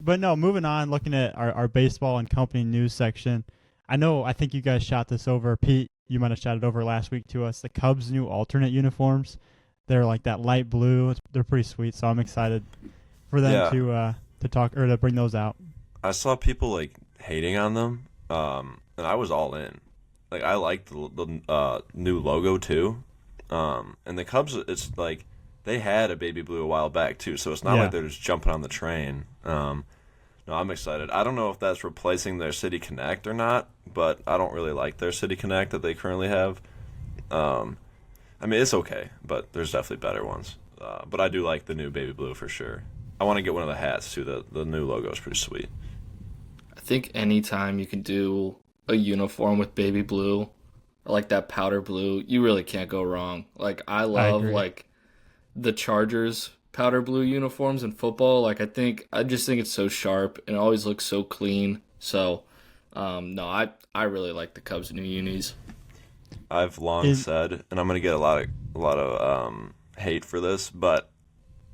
But no, moving on, looking at our baseball and company news section. I think you guys shot this over. Pete, you might have shot it over last week to us. The Cubs' new alternate uniforms. They're like that light blue. They're pretty sweet, so I'm excited for them to talk or to bring those out. I saw people like hating on them, and I was all in. Like I liked the new logo too, and the Cubs. It's like they had a baby blue a while back too, so it's not like they're just jumping on the train. No, I'm excited. I don't know if that's replacing their City Connect or not, but I don't really like their City Connect that they currently have. I mean, it's okay, but there's definitely better ones. But I do like the new baby blue for sure. I want to get one of the hats too. The new logo is pretty sweet. I think anytime you can do a uniform with baby blue, or like that powder blue, you really can't go wrong. Like I love like the Chargers powder blue uniforms in football. Like I just think it's so sharp and it always looks so clean. So no, I really like the Cubs new unis. I've long said, and I'm gonna get a lot of hate for this, but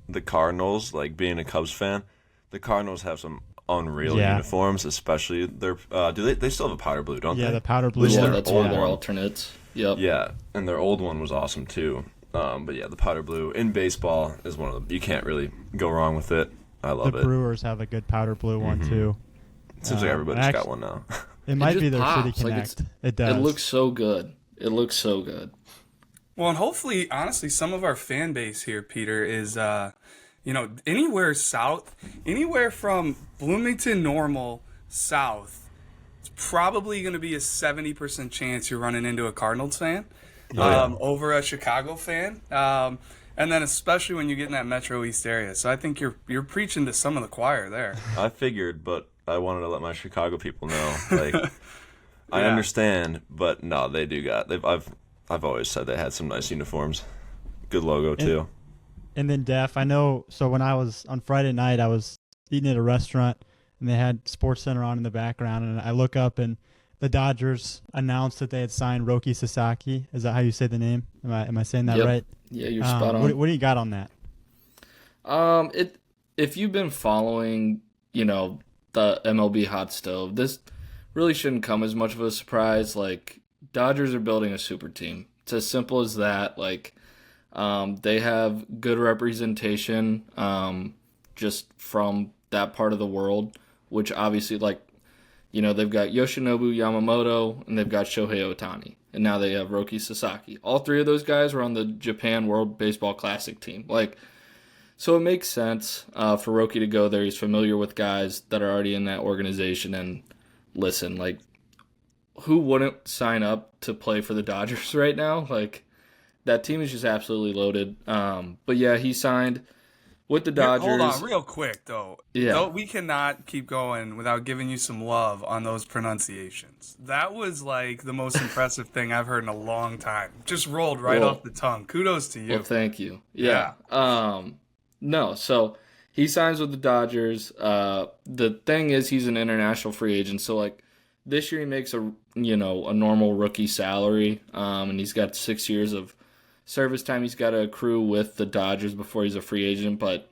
the Cardinals, like being a Cubs fan, the Cardinals have some unreal uniforms, especially their. Do they still have a powder blue? Don't they? Yeah, the powder blue. Yeah, that's one of their alternates. Yep. Yeah, and their old one was awesome too. But yeah, the powder blue in baseball is one of the. You can't really go wrong with it. I love it. The Brewers have a good powder blue one too. It seems like everybody's got one now. It might be their City Connect. Like it does. It looks so good. It looks so good. Well, and hopefully, honestly, some of our fan base here, Peter, is, anywhere south, anywhere from Bloomington Normal south, it's probably going to be a 70% chance you're running into a Cardinals fan over a Chicago fan. And then especially when you get in that Metro East area. So I think you're preaching to some of the choir there. I figured, but I wanted to let my Chicago people know. Like, I understand, but no, they do got. I've always said they had some nice uniforms. Good logo too. And then Def, I know. So when I was on Friday night, I was eating at a restaurant, and they had Sports Center on in the background, and I look up, and the Dodgers announced that they had signed Roki Sasaki. Is that how you say the name? Am I saying that right? Yeah, you're spot on. What do you got on that? If you've been following, the MLB hot stove, this really shouldn't come as much of a surprise. Like, Dodgers are building a super team. It's as simple as that. Like, they have good representation just from that part of the world, which obviously, they've got Yoshinobu Yamamoto and they've got Shohei Ohtani. And now they have Roki Sasaki. All three of those guys were on the Japan World Baseball Classic team. So it makes sense for Roki to go there. He's familiar with guys that are already in that organization. And listen, who wouldn't sign up to play for the Dodgers right now? That team is just absolutely loaded. But yeah, he signed with the Dodgers. Hold on, real quick though. Yeah, we cannot keep going without giving you some love on those pronunciations. That was the most impressive thing I've heard in a long time. Just rolled right off the tongue. Kudos to you. Well, thank you. Yeah. No, so he signs with the Dodgers. The thing is, he's an international free agent. So this year he makes a normal rookie salary, and he's got 6 years of service time he's got to accrue with the Dodgers before he's a free agent. But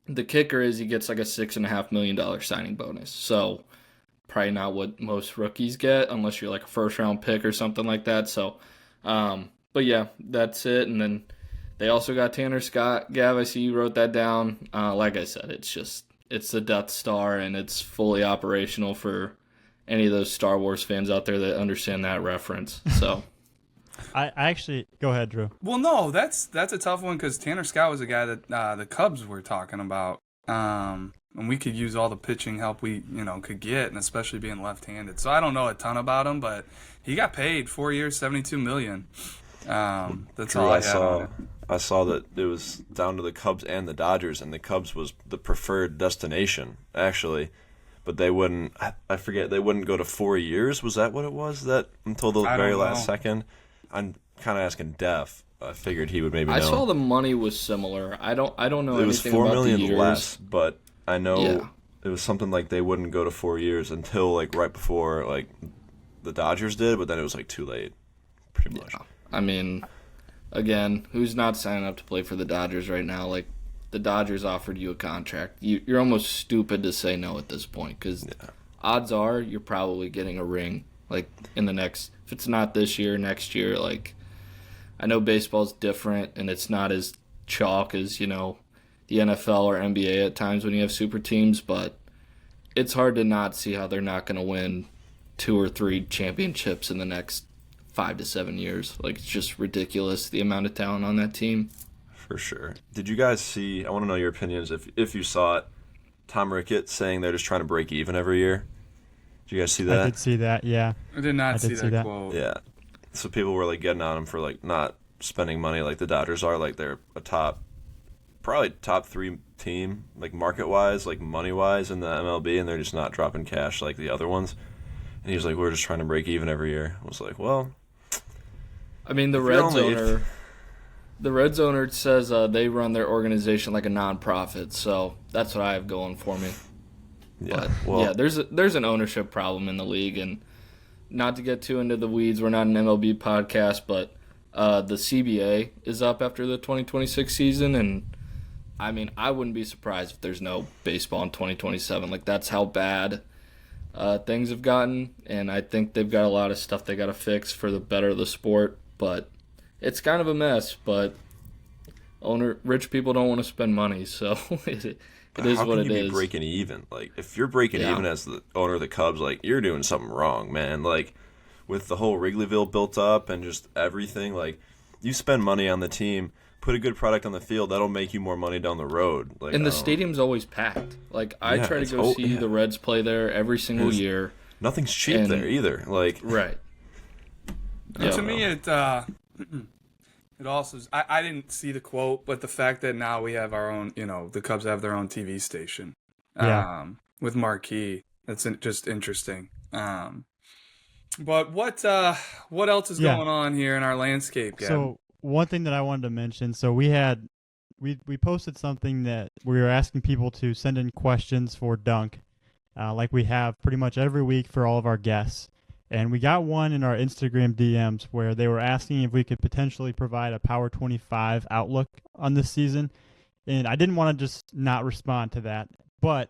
the kicker is he gets a $6.5 million signing bonus. So probably not what most rookies get unless you're a first round pick or something like that. So, but yeah, that's it. And then they also got Tanner Scott. Gav, I see you wrote that down. Like I said, it's the Death Star, and it's fully operational for any of those Star Wars fans out there that understand that reference. So. I actually go ahead, Drew. Well, no, that's a tough one because Tanner Scott was a guy that the Cubs were talking about, and we could use all the pitching help we could get, and especially being left-handed. So I don't know a ton about him, but he got paid 4 years, $72 million. That's True, all I saw. I saw that it was down to the Cubs and the Dodgers, and the Cubs was the preferred destination actually. But they wouldn't. I forget. They wouldn't go to 4 years. Was that what it was? That until the very last second. I'm kind of asking Def. I figured he would maybe know. I saw the money was similar. I don't know it was anything about the years. $4 million less, but I know it was something like they wouldn't go to 4 years until right before the Dodgers did, but then it was too late, pretty much. I mean, again, who's not signing up to play for the Dodgers right now? the Dodgers offered you a contract, you're almost stupid to say no at this point because odds are you're probably getting a ring like in the next, if it's not this year, next year. Like, I know baseball's different and it's not as chalk as, the NFL or NBA at times when you have super teams, but it's hard to not see how they're not going to win 2 or 3 championships in the next 5 to 7 years. Like, it's just ridiculous, the amount of talent on that team. For sure. Did you guys see, I want to know your opinions, if you saw it, Tom Ricketts saying they're just trying to break even every year? Did you guys see that? I did see that, yeah. I did not see that quote. Yeah. So people were like getting on him for like not spending money like the Dodgers are. Like they're probably top 3 team, like market-wise, like money-wise in the MLB, and they're just not dropping cash like the other ones. And he was like, we're just trying to break even every year. I was like, well, I mean, the Reds owner says they run their organization like a non-profit, so that's what I have going for me. Yeah, there's an ownership problem in the league, and not to get too into the weeds, we're not an MLB podcast, but the CBA is up after the 2026 season, and I mean, I wouldn't be surprised if there's no baseball in 2027. Like, that's how bad things have gotten, and I think they've got a lot of stuff they got to fix for the better of the sport, but it's kind of a mess. But rich people don't want to spend money, so it is what it is. How can you be breaking even? Like, if you're breaking even as the owner of the Cubs, like, you're doing something wrong, man. Like, with the whole Wrigleyville built up and just everything, like, you spend money on the team, put a good product on the field, that'll make you more money down the road. Like, and the stadium's always packed. Like, I try to go see the Reds play there every single year. Nothing's cheap there either. Like, right. To me, it also is, I didn't see the quote, but the fact that now we have our own, the Cubs have their own TV station with Marquee, that's just interesting. But what else is going on here in our landscape, Gavin? So one thing that I wanted to mention, so we posted something that we were asking people to send in questions for Dunk, like we have pretty much every week for all of our guests. And we got one in our Instagram DMs where they were asking if we could potentially provide a Power 25 outlook on this season. And I didn't want to just not respond to that, but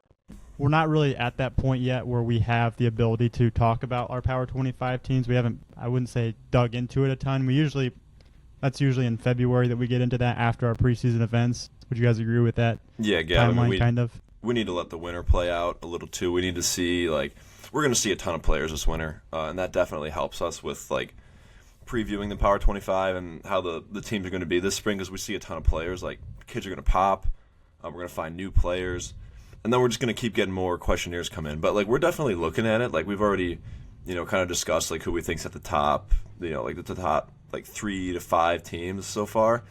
we're not really at that point yet where we have the ability to talk about our Power 25 teams. We haven't, I wouldn't say, dug into it a ton. That's usually in February that we get into that after our preseason events. Would you guys agree with that? Yeah, Gavin, timeline, kind of? We need to let the winter play out a little too. We need to see, like, we're going to see a ton of players this winter, and that definitely helps us with, like, previewing the Power 25 and how the teams are going to be this spring, because we see a ton of players. Like, kids are going to pop. We're going to find new players. And then we're just going to keep getting more questionnaires come in. But, like, we're definitely looking at it. Like, we've already, kind of discussed, like, who we think's at the top, like, the top, like, 3 to 5 teams so far.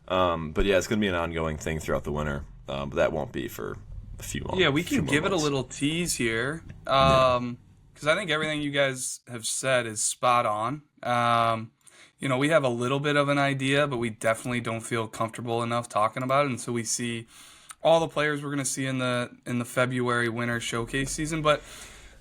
But, yeah, it's going to be an ongoing thing throughout the winter. But that won't be for a few months. Yeah, we can give it a little tease here. Because I think everything you guys have said is spot on. We have a little bit of an idea, but we definitely don't feel comfortable enough talking about it until we see all the players we're going to see in the February winter showcase season. But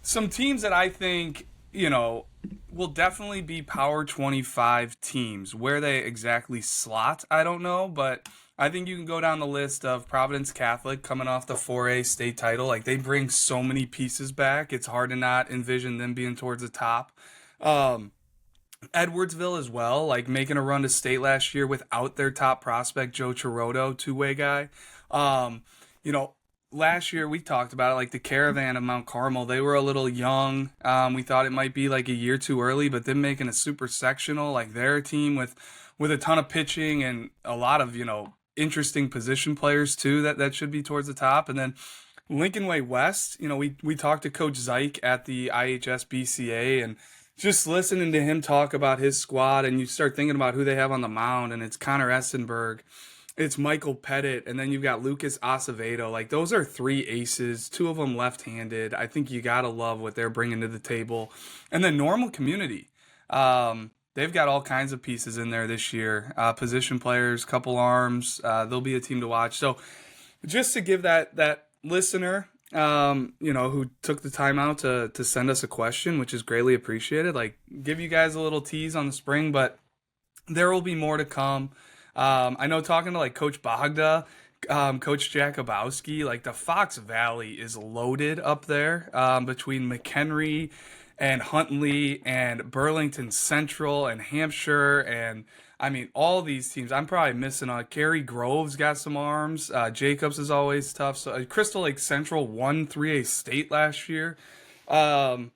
some teams that I think, will definitely be Power 25 teams. Where they exactly slot, I don't know, but I think you can go down the list of Providence Catholic coming off the 4A state title. Like, they bring so many pieces back. It's hard to not envision them being towards the top. Edwardsville as well, like making a run to state last year without their top prospect, Joe Chirotto, two-way guy. Last year we talked about it, like the Caravan of Mount Carmel. They were a little young. We thought it might be like a year too early, but them making a super sectional, like their team with a ton of pitching and a lot of, interesting position players too, that should be towards the top. And then Lincoln Way West, we talked to Coach Zeich at the IHS BCA, and just listening to him talk about his squad, and you start thinking about who they have on the mound, and it's Connor Essenberg, it's Michael Pettit, and then you've got Lucas Acevedo. Like, those are 3 aces, 2 of them left-handed. I think you got to love what they're bringing to the table. And then Normal Community. They've got all kinds of pieces in there this year. Position players, couple arms. They'll be a team to watch. So just to give that listener, who took the time out to send us a question, which is greatly appreciated, like, give you guys a little tease on the spring, but there will be more to come. I know talking to like Coach Bogda, Coach Jakubowski, like the Fox Valley is loaded up there between McHenry and Huntley and Burlington Central and Hampshire and I mean all these teams. I'm probably missing Cary Grove's got some arms. Jacobs is always tough. So Crystal Lake Central won 3A state last year. So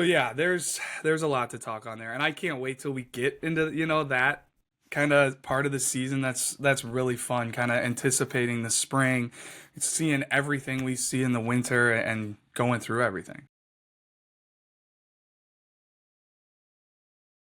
yeah, there's a lot to talk on there, and I can't wait till we get into that kind of part of the season. That's really fun, kind of anticipating the spring, seeing everything we see in the winter, and going through everything.